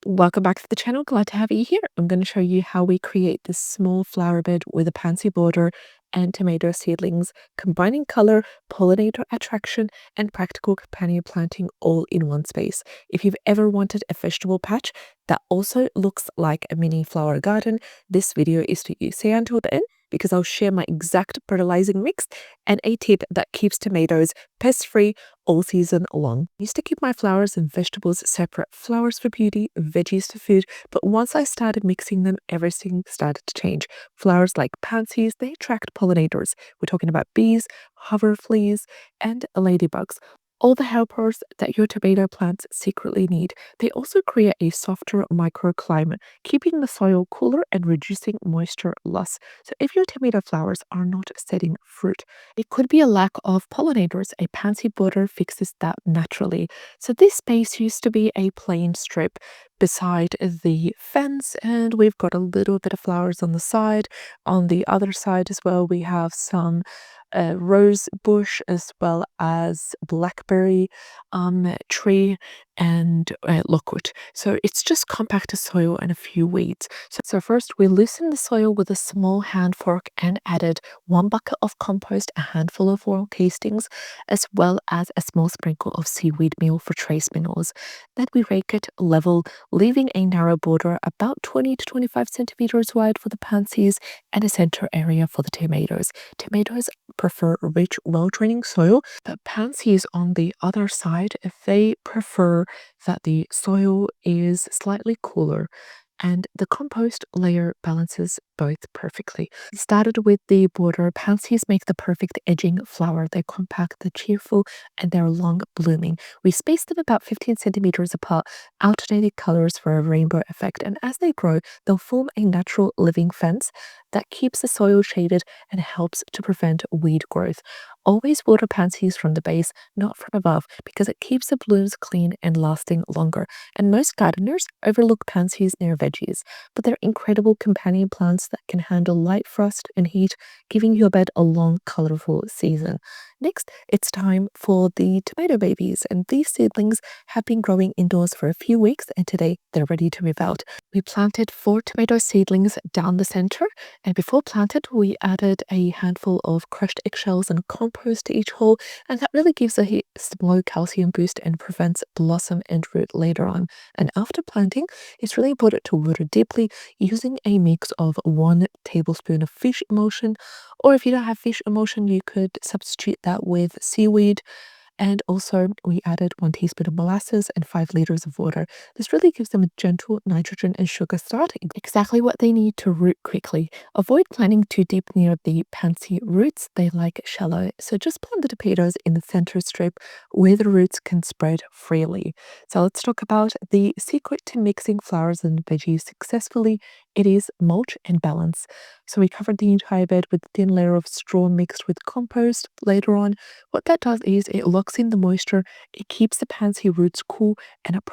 Welcome back to the channel. Glad to have you here. I'm going to show you how we create this small flower bed with a pansy border and tomato seedlings, combining color, pollinator attraction, and practical companion planting all in one space. If you've ever wanted a vegetable patch that also looks like a mini flower garden, this video is to you. Stay until the end because I'll share my exact fertilizing mix and a tip that keeps tomatoes pest-free all season long. I used to keep my flowers and vegetables separate, flowers for beauty, veggies for food, but once I started mixing them, everything started to change. Flowers like pansies, they attract pollinators. We're talking about bees, hoverflies, and ladybugs. All the helpers that your tomato plants secretly need. They also create a softer microclimate, keeping the soil cooler and reducing moisture loss. So if your tomato flowers are not setting fruit, it could be a lack of pollinators. A pansy border fixes that naturally. So this space used to be a plain strip beside the fence, and we've got a little bit of flowers on the side. On the other side as well, we have some rose bush as well as blackberry tree and loquat. So it's just compacted soil and a few weeds. So first we loosened the soil with a small hand fork and added 1 bucket of compost, a handful of oil castings, as well as a small sprinkle of seaweed meal for trace minerals. Then we rake it level, leaving a narrow border about 20 to 25 centimeters wide for the pansies and a center area for the tomatoes. Tomatoes prefer rich, well-draining soil, but pansies on the other side, if they prefer that the soil is slightly cooler, and the compost layer balances both perfectly. Started with the border. Pansies make the perfect edging flower. They're compact, they're cheerful, and they're long blooming. We space them about 15 centimeters apart, alternating colors for a rainbow effect, and as they grow, they'll form a natural living fence that keeps the soil shaded and helps to prevent weed growth. Always water pansies from the base, not from above, because it keeps the blooms clean and lasting longer. And most gardeners overlook pansies near veggies, but they're incredible companion plants that can handle light frost and heat, giving your bed a long, colorful season. Next, it's time for the tomato babies, and these seedlings have been growing indoors for a few weeks, and today they're ready to move out. We planted 4 tomato seedlings down the center, and before planted, we added a handful of crushed eggshells and compost to each hole, and that really gives a slow calcium boost and prevents blossom and root later on. And after planting, it's really important to water deeply using a mix of 1 tablespoon of fish emulsion, or if you don't have fish emulsion, you could substitute that with seaweed. And also, we added 1 teaspoon of molasses and 5 liters of water. This really gives them a gentle nitrogen and sugar start, exactly what they need to root quickly. Avoid planting too deep near the pansy roots. They like shallow. So just plant the tomatoes in the center strip where the roots can spread freely. So let's talk about the secret to mixing flowers and veggies successfully. It is mulch and balance. So we covered the entire bed with a thin layer of straw mixed with compost. Later on, what that does is it locks in the moisture, it keeps the pansy roots cool, and it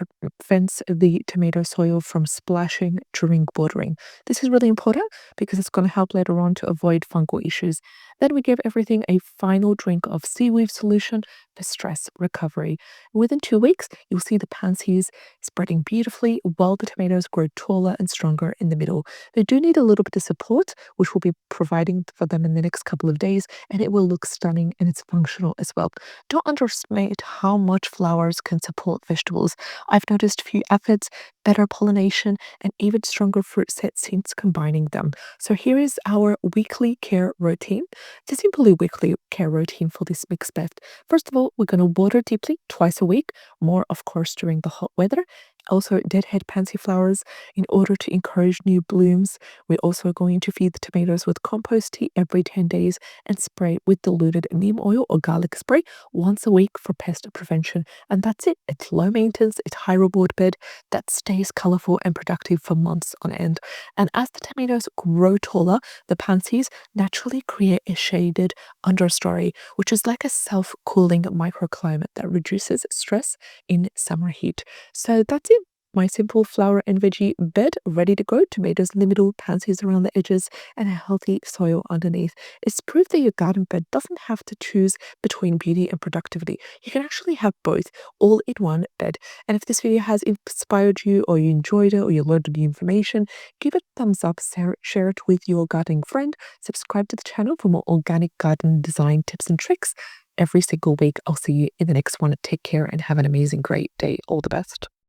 prevents the tomato soil from splashing during watering. This is really important because it's going to help later on to avoid fungal issues. Then we give everything a final drink of seaweed solution for stress recovery. Within 2 weeks, you'll see the pansies spreading beautifully while the tomatoes grow taller and stronger in the middle. They do need a little bit of support, which we'll be providing for them in the next couple of days, and it will look stunning and it's functional as well. Don't underestimate how much flowers can support vegetables. I've noticed few aphids, better pollination, and even stronger fruit sets since combining them. So here is our weekly care routine. It's a simply weekly care routine for this mixed bed. First of all, we're going to water deeply twice a week, more of course during the hot weather. Also, deadhead pansy flowers in order to encourage new blooms. We're also going to feed the tomatoes with compost tea every 10 days and spray with diluted neem oil or garlic spray once a week for pest prevention. And that's it. It's low maintenance, it's high reward bed that stays colorful and productive for months on end. And as the tomatoes grow taller, the pansies naturally create a shaded understory, which is like a self-cooling microclimate that reduces stress in summer heat. So that's it. My simple flower and veggie bed ready to go. Tomatoes in the middle, pansies around the edges, and a healthy soil underneath. It's proof that your garden bed doesn't have to choose between beauty and productivity. You can actually have both all in one bed. And if this video has inspired you, or you enjoyed it, or you learned new information, give it a thumbs up, share it with your gardening friend, subscribe to the channel for more organic garden design tips and tricks every single week. I'll see you in the next one. Take care and have an amazing, great day. All the best.